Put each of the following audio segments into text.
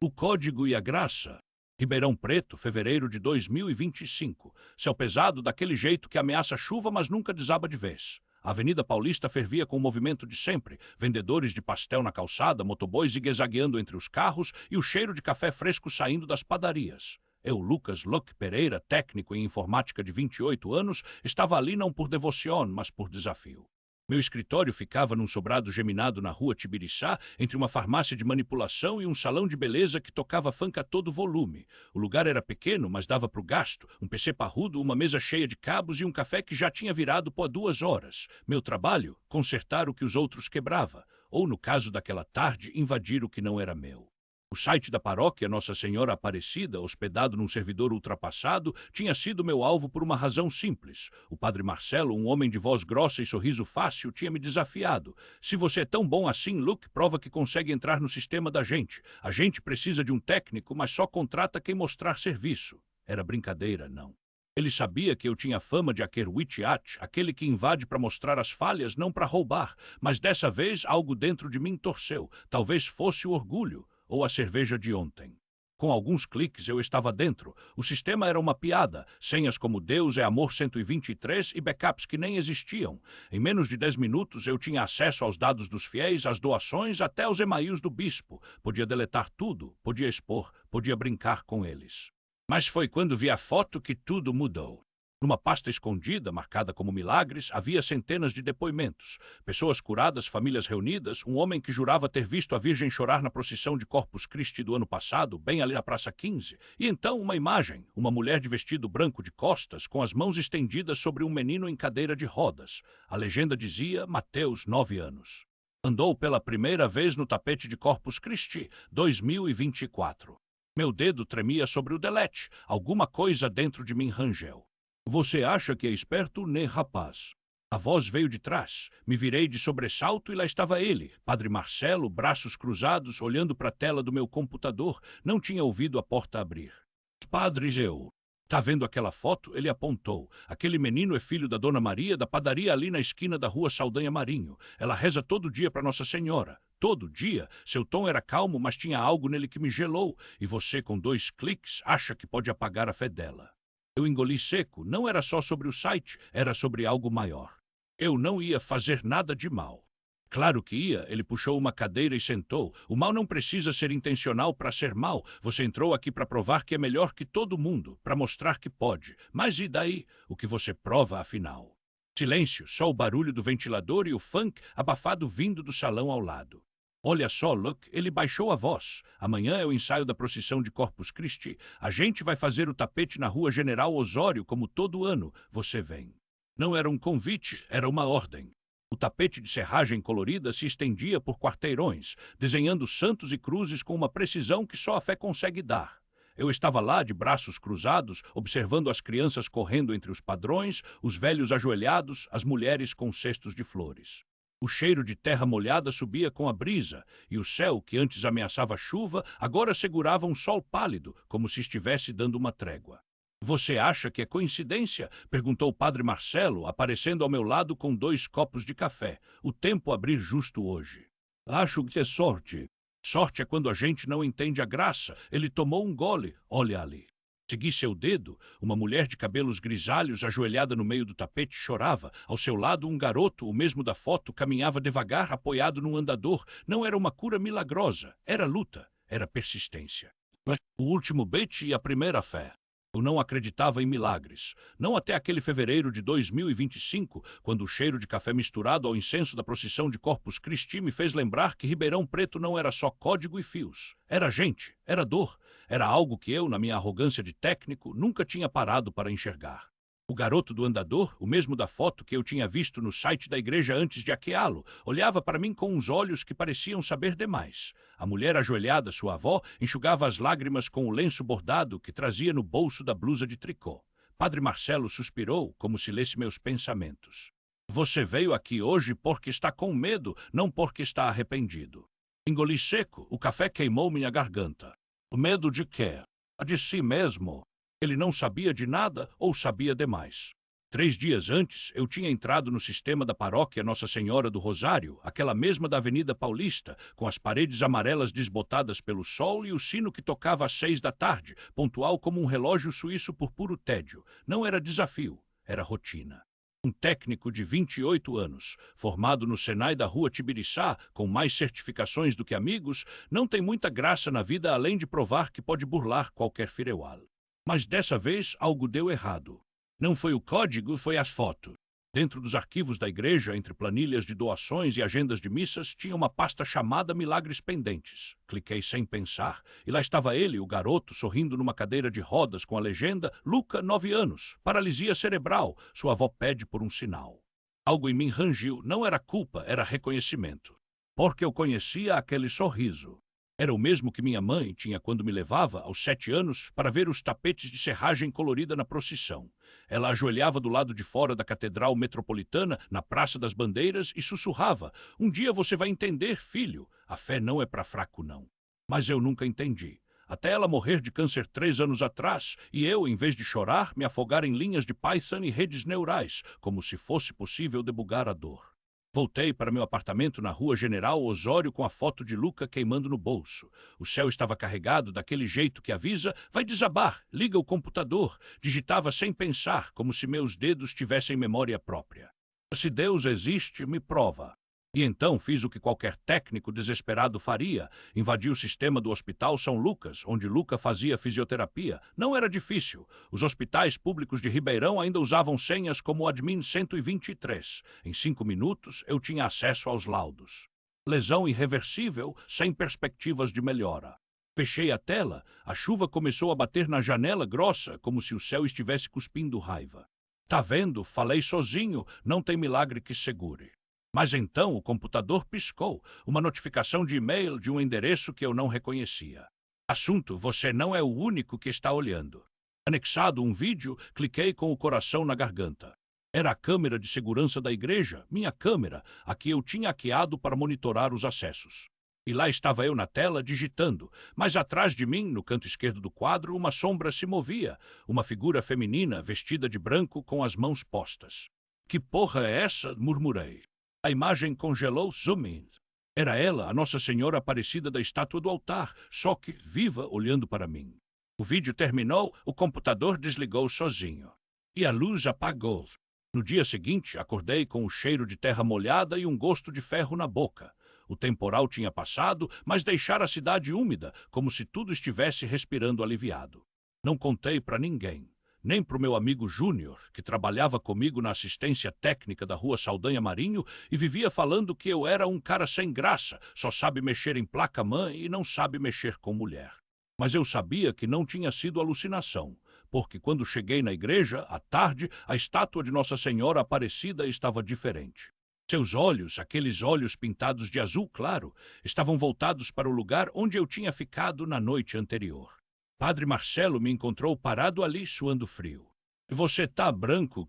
O Código e a Graça. Ribeirão Preto, fevereiro de 2025. Céu pesado daquele jeito que ameaça chuva, mas nunca desaba de vez. A Avenida Paulista fervia com o movimento de sempre. Vendedores de pastel na calçada, motoboys zigue-zagueando entre os carros e o cheiro de café fresco saindo das padarias. Eu, Lucas Luck Pereira, técnico em informática de 28 anos, estava ali não por devoção, mas por desafio. Meu escritório ficava num sobrado geminado na rua Tibiriçá, entre uma farmácia de manipulação e um salão de beleza que tocava funk a todo volume. O lugar era pequeno, mas dava para o gasto. Um PC parrudo, uma mesa cheia de cabos e um café que já tinha virado pó 2 horas. Meu trabalho? Consertar o que os outros quebrava. Ou, no caso daquela tarde, invadir o que não era meu. O site da paróquia Nossa Senhora Aparecida, hospedado num servidor ultrapassado, tinha sido meu alvo por uma razão simples. O padre Marcelo, um homem de voz grossa e sorriso fácil, tinha me desafiado. Se você é tão bom assim, Luke, prova que consegue entrar no sistema da gente. A gente precisa de um técnico, mas só contrata quem mostrar serviço. Era brincadeira, não. Ele sabia que eu tinha fama de Akerwitchat, aquele que invade para mostrar as falhas, não para roubar. Mas dessa vez algo dentro de mim torceu. Talvez fosse o orgulho. Ou a cerveja de ontem. Com alguns cliques eu estava dentro. O sistema era uma piada, senhas como Deus é Amor 123 e backups que nem existiam. Em menos de 10 minutos eu tinha acesso aos dados dos fiéis, às doações, até aos emails do bispo. Podia deletar tudo, podia expor, podia brincar com eles. Mas foi quando vi a foto que tudo mudou. Numa pasta escondida, marcada como milagres, havia centenas de depoimentos. Pessoas curadas, famílias reunidas, um homem que jurava ter visto a Virgem chorar na procissão de Corpus Christi do ano passado, bem ali na Praça 15. E então uma imagem, uma mulher de vestido branco de costas, com as mãos estendidas sobre um menino em cadeira de rodas. A legenda dizia Mateus, 9 anos. Andou pela primeira vez no tapete de Corpus Christi, 2024. Meu dedo tremia sobre o delete. Alguma coisa dentro de mim rangeu. Você acha que é esperto, né, rapaz? A voz veio de trás. Me virei de sobressalto e lá estava ele, Padre Marcelo, braços cruzados, olhando para a tela do meu computador. Não tinha ouvido a porta abrir. Padres, eu. Tá vendo aquela foto? Ele apontou. Aquele menino é filho da Dona Maria, da padaria ali na esquina da rua Saldanha Marinho. Ela reza todo dia para Nossa Senhora. Todo dia. Seu tom era calmo, mas tinha algo nele que me gelou. E você, com 2 cliques, acha que pode apagar a fé dela. Eu engoli seco. Não era só sobre o site, era sobre algo maior. Eu não ia fazer nada de mal. Claro que ia. Ele puxou uma cadeira e sentou. O mal não precisa ser intencional para ser mal. Você entrou aqui para provar que é melhor que todo mundo, para mostrar que pode. Mas e daí? O que você prova, afinal? Silêncio, só o barulho do ventilador e o funk abafado vindo do salão ao lado. Olha só, Luke, ele baixou a voz. Amanhã é o ensaio da procissão de Corpus Christi. A gente vai fazer o tapete na rua General Osório, como todo ano. Você vem. Não era um convite, era uma ordem. O tapete de serragem colorida se estendia por quarteirões, desenhando santos e cruzes com uma precisão que só a fé consegue dar. Eu estava lá, de braços cruzados, observando as crianças correndo entre os padrões, os velhos ajoelhados, as mulheres com cestos de flores. O cheiro de terra molhada subia com a brisa, e o céu, que antes ameaçava chuva, agora segurava um sol pálido, como se estivesse dando uma trégua. Você acha que é coincidência? Perguntou o padre Marcelo, aparecendo ao meu lado com 2 copos de café. O tempo abrir justo hoje. Acho que é sorte. Sorte é quando a gente não entende a graça. Ele tomou um gole. Olha ali. Segui seu dedo. Uma mulher de cabelos grisalhos, ajoelhada no meio do tapete, chorava. Ao seu lado, um garoto, o mesmo da foto, caminhava devagar, apoiado num andador. Não era uma cura milagrosa. Era luta. Era persistência. O último bait e a primeira fé. Eu não acreditava em milagres. Não até aquele fevereiro de 2025, quando o cheiro de café misturado ao incenso da procissão de Corpus Christi me fez lembrar que Ribeirão Preto não era só código e fios. Era gente, era dor, era algo que eu, na minha arrogância de técnico, nunca tinha parado para enxergar. O garoto do andador, o mesmo da foto que eu tinha visto no site da igreja antes de hackeá-lo, olhava para mim com uns olhos que pareciam saber demais. A mulher ajoelhada, sua avó, enxugava as lágrimas com o lenço bordado que trazia no bolso da blusa de tricô. Padre Marcelo suspirou, como se lesse meus pensamentos. Você veio aqui hoje porque está com medo, não porque está arrependido. Engoli seco, o café queimou minha garganta. O medo de quê? A de si mesmo. Ele não sabia de nada ou sabia demais. 3 dias antes, eu tinha entrado no sistema da paróquia Nossa Senhora do Rosário, aquela mesma da Avenida Paulista, com as paredes amarelas desbotadas pelo sol e o sino que tocava às 6 da tarde, pontual como um relógio suíço por puro tédio. Não era desafio, era rotina. Um técnico de 28 anos, formado no Senai da Rua Tibiriçá, com mais certificações do que amigos, não tem muita graça na vida além de provar que pode burlar qualquer firewall. Mas dessa vez algo deu errado. Não foi o código, foi as fotos. Dentro dos arquivos da igreja, entre planilhas de doações e agendas de missas, tinha uma pasta chamada Milagres Pendentes. Cliquei sem pensar, e lá estava ele, o garoto, sorrindo numa cadeira de rodas com a legenda Luca, 9 anos, paralisia cerebral, sua avó pede por um sinal. Algo em mim rangiu, não era culpa, era reconhecimento. Porque eu conhecia aquele sorriso. Era o mesmo que minha mãe tinha quando me levava, aos 7 anos, para ver os tapetes de serragem colorida na procissão. Ela ajoelhava do lado de fora da Catedral Metropolitana, na Praça das Bandeiras, e sussurrava: "Um dia você vai entender, filho. A fé não é para fraco, não." Mas eu nunca entendi. Até ela morrer de câncer 3 anos atrás, e eu, em vez de chorar, me afogar em linhas de Python e redes neurais, como se fosse possível debugar a dor. Voltei para meu apartamento na Rua General Osório com a foto de Luca queimando no bolso. O céu estava carregado daquele jeito que avisa: "Vai desabar, liga o computador." Digitava sem pensar, como se meus dedos tivessem memória própria. Se Deus existe, me prova. E então fiz o que qualquer técnico desesperado faria: invadi o sistema do Hospital São Lucas, onde Luca fazia fisioterapia. Não era difícil. Os hospitais públicos de Ribeirão ainda usavam senhas como o Admin 123. Em 5 minutos, eu tinha acesso aos laudos. Lesão irreversível, sem perspectivas de melhora. Fechei a tela, a chuva começou a bater na janela grossa, como se o céu estivesse cuspindo raiva. "Tá vendo? Falei sozinho, não tem milagre que segure." Mas então o computador piscou, uma notificação de e-mail de um endereço que eu não reconhecia. Assunto: você não é o único que está olhando. Anexado um vídeo, cliquei com o coração na garganta. Era a câmera de segurança da igreja, minha câmera, a que eu tinha hackeado para monitorar os acessos. E lá estava eu na tela, digitando, mas atrás de mim, no canto esquerdo do quadro, uma sombra se movia, uma figura feminina vestida de branco com as mãos postas. "Que porra é essa?" murmurei. A imagem congelou, zoom in. Era ela, a Nossa Senhora Aparecida da estátua do altar, só que viva, olhando para mim. O vídeo terminou, o computador desligou sozinho. E a luz apagou. No dia seguinte, acordei com o cheiro de terra molhada e um gosto de ferro na boca. O temporal tinha passado, mas deixara a cidade úmida, como se tudo estivesse respirando aliviado. Não contei para ninguém. Nem para o meu amigo Júnior, que trabalhava comigo na assistência técnica da Rua Saldanha Marinho e vivia falando que eu era um cara sem graça, só sabe mexer em placa-mãe e não sabe mexer com mulher. Mas eu sabia que não tinha sido alucinação, porque quando cheguei na igreja, à tarde, a estátua de Nossa Senhora Aparecida estava diferente. Seus olhos, aqueles olhos pintados de azul claro, estavam voltados para o lugar onde eu tinha ficado na noite anterior. Padre Marcelo me encontrou parado ali, suando frio. Você tá branco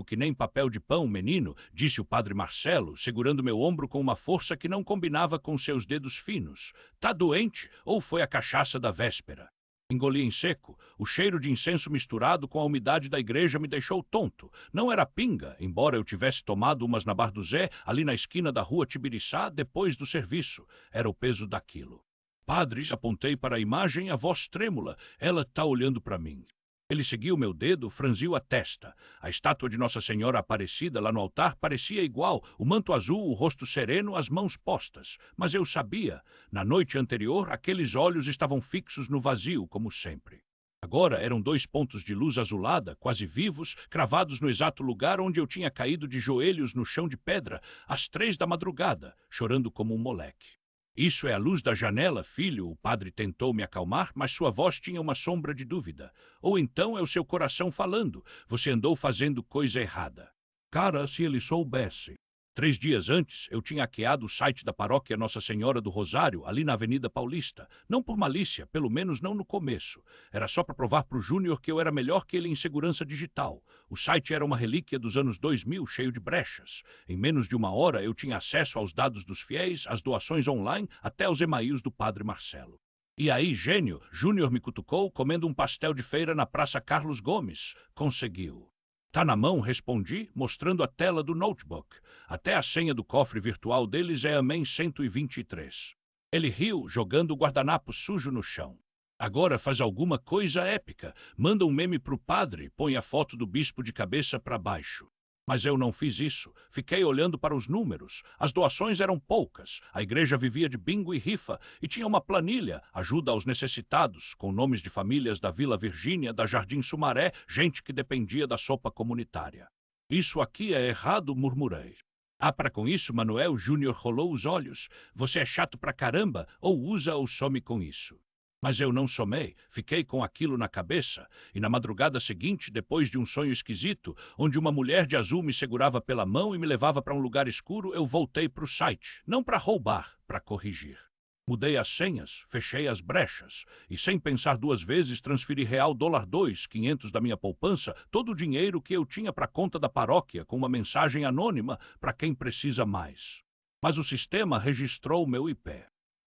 que nem papel de pão, menino," disse o Padre Marcelo, segurando meu ombro com uma força que não combinava com seus dedos finos. "Tá doente ou foi a cachaça da véspera?" Engoli em seco. O cheiro de incenso misturado com a umidade da igreja me deixou tonto. Não era pinga, embora eu tivesse tomado umas na Bar do Zé, ali na esquina da Rua Tibiriçá, depois do serviço. Era o peso daquilo. "Padre", apontei para a imagem, a voz trêmula. "Ela tá olhando para mim." Ele seguiu meu dedo, franziu a testa. A estátua de Nossa Senhora Aparecida lá no altar parecia igual, o manto azul, o rosto sereno, as mãos postas. Mas eu sabia. Na noite anterior, aqueles olhos estavam fixos no vazio, como sempre. Agora eram 2 pontos de luz azulada, quase vivos, cravados no exato lugar onde eu tinha caído de joelhos no chão de pedra, às 3 da madrugada, chorando como um moleque. "Isso é a luz da janela, filho", o padre tentou me acalmar, mas sua voz tinha uma sombra de dúvida. "Ou então é o seu coração falando. Você andou fazendo coisa errada." Cara, se ele soubesse. 3 dias antes, eu tinha hackeado o site da paróquia Nossa Senhora do Rosário, ali na Avenida Paulista. Não por malícia, pelo menos não no começo. Era só para provar para o Júnior que eu era melhor que ele em segurança digital. O site era uma relíquia dos anos 2000, cheio de brechas. Em menos de 1 hora, eu tinha acesso aos dados dos fiéis, às doações online, até aos e-mails do Padre Marcelo. "E aí, gênio?" Júnior me cutucou, comendo um pastel de feira na Praça Carlos Gomes. "Conseguiu." Tá na mão, respondi, mostrando a tela do notebook. Até a senha do cofre virtual deles é Amém 123. Ele riu, jogando o guardanapo sujo no chão. Agora faz alguma coisa épica. Manda um meme pro padre, põe a foto do bispo de cabeça para baixo. Mas eu não fiz isso. Fiquei olhando para os números. As doações eram poucas. A igreja vivia de bingo e rifa e tinha uma planilha, ajuda aos necessitados, com nomes de famílias da Vila Virgínia, da Jardim Sumaré, gente que dependia da sopa comunitária. Isso aqui é errado, murmurei. Ah, para com isso, Manuel Júnior rolou os olhos. Você é chato pra caramba, ou usa ou some com isso. Mas eu não somei, fiquei com aquilo na cabeça, e na madrugada seguinte, depois de um sonho esquisito, onde uma mulher de azul me segurava pela mão e me levava para um lugar escuro, eu voltei para o site, não para roubar, para corrigir. Mudei as senhas, fechei as brechas, e sem pensar duas vezes transferi real $2, 500 da minha poupança, todo o dinheiro que eu tinha para a conta da paróquia, com uma mensagem anônima para quem precisa mais. Mas o sistema registrou meu IP.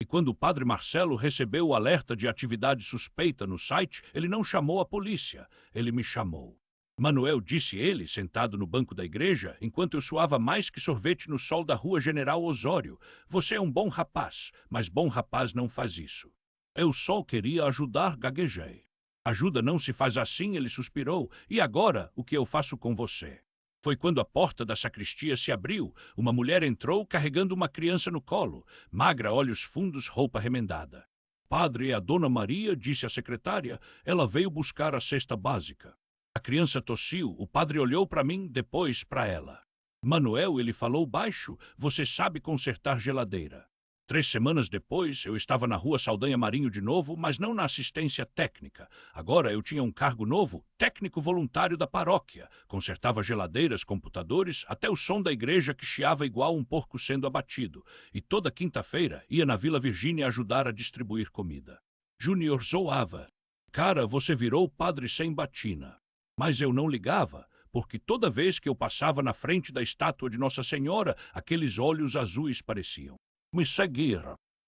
E quando o padre Marcelo recebeu o alerta de atividade suspeita no site, ele não chamou a polícia, ele me chamou. Manuel, disse ele, sentado no banco da igreja, enquanto eu suava mais que sorvete no sol da rua General Osório. Você é um bom rapaz, mas bom rapaz não faz isso. Eu só queria ajudar, gaguejei. Ajuda não se faz assim, ele suspirou. E agora, o que eu faço com você? Foi quando a porta da sacristia se abriu. Uma mulher entrou carregando uma criança no colo, magra, olhos fundos, roupa remendada. Padre, é a Dona Maria, disse a secretária. Ela veio buscar a cesta básica. A criança tossiu, o padre olhou para mim, depois para ela. Manuel, ele falou baixo, você sabe consertar geladeira. 3 semanas depois, eu estava na rua Saldanha Marinho de novo, mas não na assistência técnica. Agora eu tinha um cargo novo, técnico voluntário da paróquia. Consertava geladeiras, computadores, até o som da igreja que chiava igual um porco sendo abatido. E toda quinta-feira ia na Vila Virgínia ajudar a distribuir comida. Júnior zoava. Cara, você virou padre sem batina. Mas eu não ligava, porque toda vez que eu passava na frente da estátua de Nossa Senhora, aqueles olhos azuis pareciam me seguir.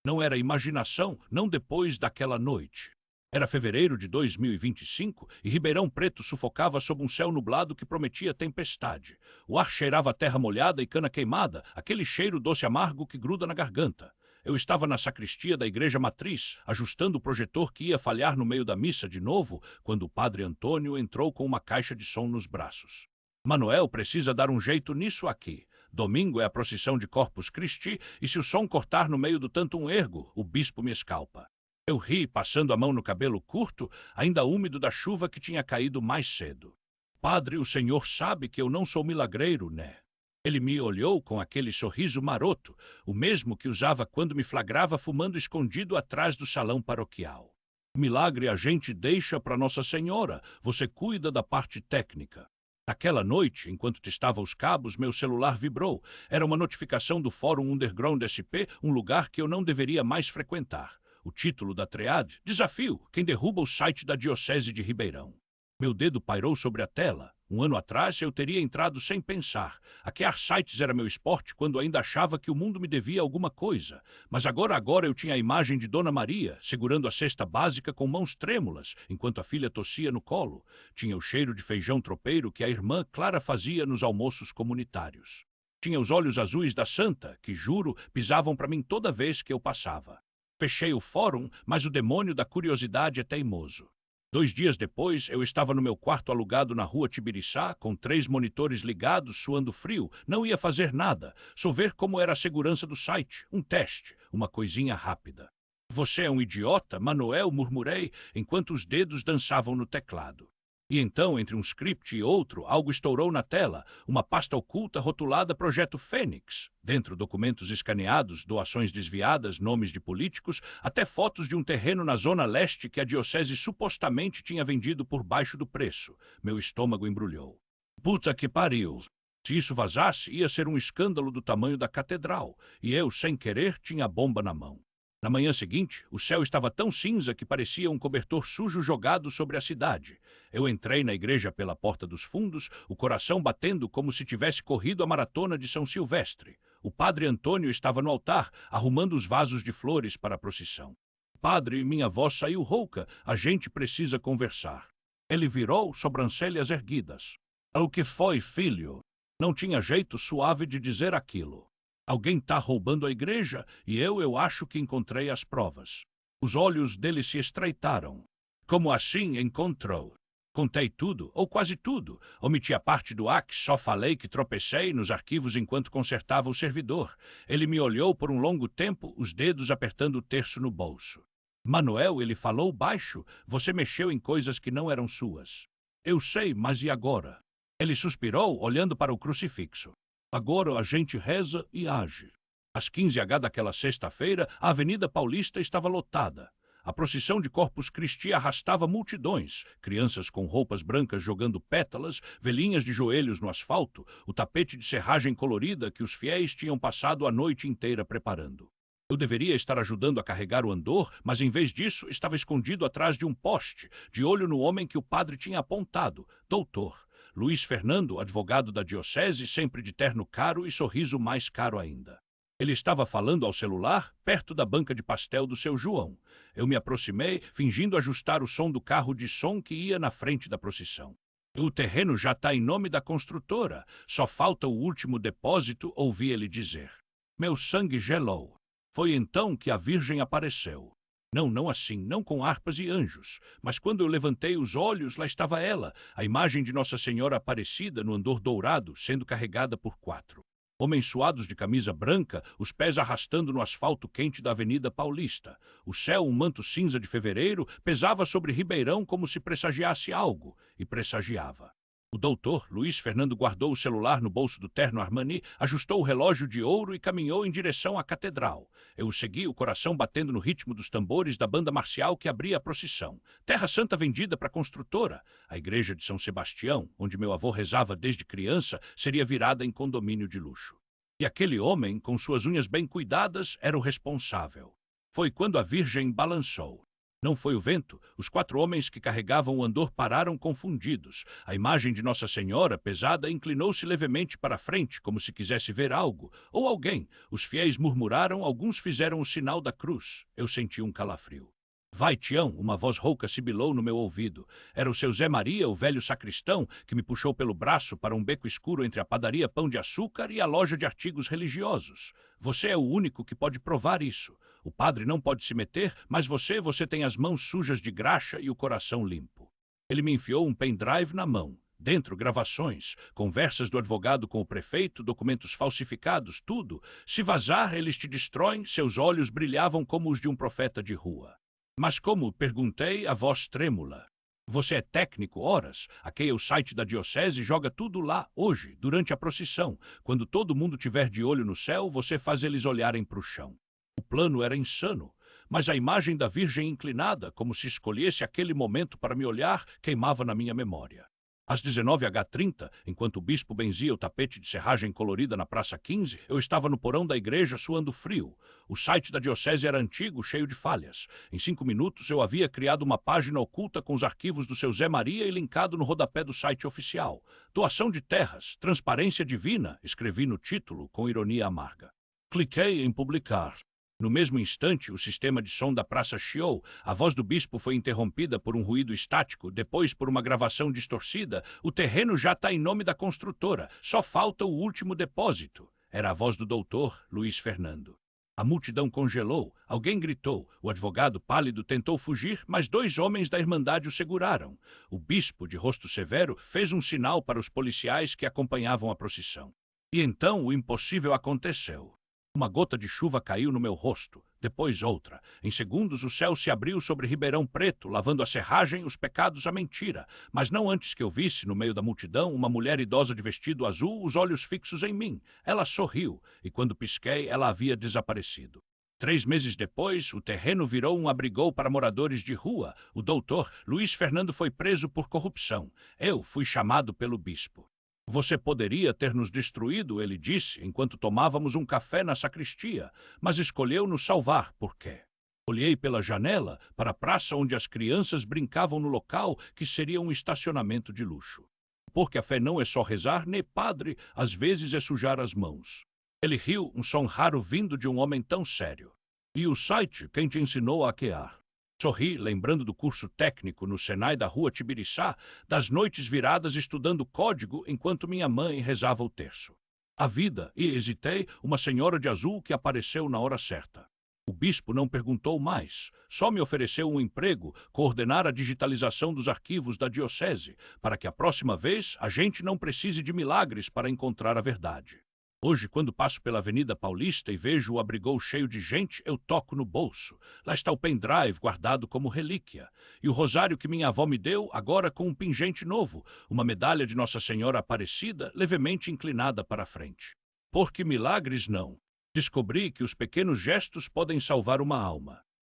Não era imaginação, não depois daquela noite. Era fevereiro de 2025 e Ribeirão Preto sufocava sob um céu nublado que prometia tempestade. O ar cheirava a terra molhada e cana queimada, aquele cheiro doce amargo que gruda na garganta. Eu estava na sacristia da igreja matriz, ajustando o projetor que ia falhar no meio da missa de novo, quando o padre Antônio entrou com uma caixa de som nos braços. Manuel precisa dar um jeito nisso aqui. Domingo é a procissão de Corpus Christi, e se o som cortar no meio do tantum ergo, o bispo me escalpa. Eu ri, passando a mão no cabelo curto, ainda úmido da chuva que tinha caído mais cedo. Padre, o senhor sabe que eu não sou milagreiro, né? Ele me olhou com aquele sorriso maroto, o mesmo que usava quando me flagrava fumando escondido atrás do salão paroquial. Milagre a gente deixa para Nossa Senhora, você cuida da parte técnica. Naquela noite, enquanto testava os cabos, meu celular vibrou. Era uma notificação do Fórum Underground SP, um lugar que eu não deveria mais frequentar. O título da triade: Desafio, quem derruba o site da Diocese de Ribeirão. Meu dedo pairou sobre a tela. Um ano atrás eu teria entrado sem pensar. Hackear sites era meu esporte quando ainda achava que o mundo me devia alguma coisa. Mas agora eu tinha a imagem de Dona Maria, segurando a cesta básica com mãos trêmulas, enquanto a filha tossia no colo. Tinha o cheiro de feijão tropeiro que a irmã Clara fazia nos almoços comunitários. Tinha os olhos azuis da santa, que, juro, pisavam para mim toda vez que eu passava. Fechei o fórum, mas o demônio da curiosidade é teimoso. 2 dias depois, eu estava no meu quarto alugado na rua Tibiriçá, com 3 monitores ligados, suando frio. Não ia fazer nada, só ver como era a segurança do site. Um teste, uma coisinha rápida. Você é um idiota, Manuel, murmurei, enquanto os dedos dançavam no teclado. E então, entre um script e outro, algo estourou na tela, uma pasta oculta rotulada Projeto Fênix. Dentro, documentos escaneados, doações desviadas, nomes de políticos, até fotos de um terreno na Zona Leste que a diocese supostamente tinha vendido por baixo do preço. Meu estômago embrulhou. Puta que pariu! Se isso vazasse, ia ser um escândalo do tamanho da catedral, e eu, sem querer, tinha a bomba na mão. Na manhã seguinte, o céu estava tão cinza que parecia um cobertor sujo jogado sobre a cidade. Eu entrei na igreja pela porta dos fundos, o coração batendo como se tivesse corrido a maratona de São Silvestre. O padre Antônio estava no altar, arrumando os vasos de flores para a procissão. Padre, minha voz saiu rouca, a gente precisa conversar. Ele virou, sobrancelhas erguidas. O que foi, filho? Não tinha jeito suave de dizer aquilo. Alguém tá roubando a igreja e eu acho que encontrei as provas. Os olhos dele se estreitaram. Como assim encontrou? Contei tudo, ou quase tudo. Omiti a parte do Axe, só falei que tropecei nos arquivos enquanto consertava o servidor. Ele me olhou por um longo tempo, os dedos apertando o terço no bolso. Manuel, ele falou baixo, você mexeu em coisas que não eram suas. Eu sei, mas e agora? Ele suspirou, olhando para o crucifixo. Agora a gente reza e age. Às 15h daquela sexta-feira, a Avenida Paulista estava lotada. A procissão de Corpus Christi arrastava multidões, crianças com roupas brancas jogando pétalas, velhinhas de joelhos no asfalto, o tapete de serragem colorida que os fiéis tinham passado a noite inteira preparando. Eu deveria estar ajudando a carregar o andor, mas em vez disso estava escondido atrás de um poste, de olho no homem que o padre tinha apontado, doutor. Luiz Fernando, advogado da diocese, sempre de terno caro e sorriso mais caro ainda. Ele estava falando ao celular, perto da banca de pastel do seu João. Eu me aproximei, fingindo ajustar o som do carro de som que ia na frente da procissão. O terreno já está em nome da construtora, só falta o último depósito, ouvi ele dizer. Meu sangue gelou. Foi então que a Virgem apareceu. Não assim, não com harpas e anjos, mas quando eu levantei os olhos, lá estava ela, a imagem de Nossa Senhora Aparecida no andor dourado, sendo carregada por 4. Homens suados de camisa branca, os pés arrastando no asfalto quente da Avenida Paulista. O céu, um manto cinza de fevereiro, pesava sobre Ribeirão como se pressagiasse algo, e pressagiava. O doutor, Luiz Fernando, guardou o celular no bolso do terno Armani, ajustou o relógio de ouro e caminhou em direção à catedral. Eu o segui, o coração batendo no ritmo dos tambores da banda marcial que abria a procissão. Terra Santa vendida para a construtora. A igreja de São Sebastião, onde meu avô rezava desde criança, seria virada em condomínio de luxo. E aquele homem, com suas unhas bem cuidadas, era o responsável. Foi quando a Virgem balançou. Não foi o vento. Os 4 homens que carregavam o andor pararam confundidos. A imagem de Nossa Senhora, pesada, inclinou-se levemente para a frente, como se quisesse ver algo, ou alguém. Os fiéis murmuraram, alguns fizeram o sinal da cruz. Eu senti um calafrio. Vai, Tião, uma voz rouca sibilou no meu ouvido. Era o seu Zé Maria, o velho sacristão, que me puxou pelo braço para um beco escuro entre a padaria Pão de Açúcar e a loja de artigos religiosos. Você é o único que pode provar isso. O padre não pode se meter, mas você tem as mãos sujas de graxa e o coração limpo. Ele me enfiou um pendrive na mão. Dentro, gravações, conversas do advogado com o prefeito, documentos falsificados, tudo. Se vazar, eles te destroem, seus olhos brilhavam como os de um profeta de rua. Mas como? Perguntei, a voz trêmula. Você é técnico, horas. Hackeia o site da diocese e joga tudo lá, hoje, durante a procissão. Quando todo mundo tiver de olho no céu, você faz eles olharem para o chão. O plano era insano, mas a imagem da Virgem inclinada, como se escolhesse aquele momento para me olhar, queimava na minha memória. Às 19h30, enquanto o bispo benzia o tapete de serragem colorida na Praça 15, eu estava no porão da igreja suando frio. O site da diocese era antigo, cheio de falhas. Em 5 minutos eu havia criado uma página oculta com os arquivos do seu Zé Maria e linkado no rodapé do site oficial. Doação de terras, transparência divina, escrevi no título com ironia amarga. Cliquei em publicar. No mesmo instante, o sistema de som da praça chiou, a voz do bispo foi interrompida por um ruído estático, depois por uma gravação distorcida. O terreno já está em nome da construtora, só falta o último depósito. Era a voz do doutor Luiz Fernando. A multidão congelou, alguém gritou, o advogado pálido tentou fugir, mas 2 homens da Irmandade o seguraram. O bispo, de rosto severo, fez um sinal para os policiais que acompanhavam a procissão. E então o impossível aconteceu. Uma gota de chuva caiu no meu rosto, depois outra. Em segundos o céu se abriu sobre Ribeirão Preto, lavando a serragem, os pecados, a mentira. Mas não antes que eu visse, no meio da multidão, uma mulher idosa de vestido azul, os olhos fixos em mim. Ela sorriu, e quando pisquei, ela havia desaparecido. 3 meses depois, o terreno virou um abrigou para moradores de rua. O doutor Luiz Fernando foi preso por corrupção. Eu fui chamado pelo bispo. Você poderia ter nos destruído, ele disse, enquanto tomávamos um café na sacristia, mas escolheu nos salvar. Por quê? Olhei pela janela para a praça onde as crianças brincavam no local que seria um estacionamento de luxo. Porque a fé não é só rezar, nem padre, às vezes é sujar as mãos. Ele riu, um som raro vindo de um homem tão sério. E o site, quem te ensinou a hackear? Sorri, lembrando do curso técnico no Senai da rua Tibiriçá, das noites viradas estudando código enquanto minha mãe rezava o terço. A vida, e hesitei, uma senhora de azul que apareceu na hora certa. O bispo não perguntou mais, só me ofereceu um emprego, coordenar a digitalização dos arquivos da diocese, para que a próxima vez a gente não precise de milagres para encontrar a verdade. Hoje, quando passo pela Avenida Paulista e vejo o abrigou cheio de gente, eu toco no bolso. Lá está o pendrive guardado como relíquia. E o rosário que minha avó me deu, agora com um pingente novo, uma medalha de Nossa Senhora Aparecida, levemente inclinada para a frente. Porque milagres não. Descobri que os pequenos gestos podem salvar uma alma.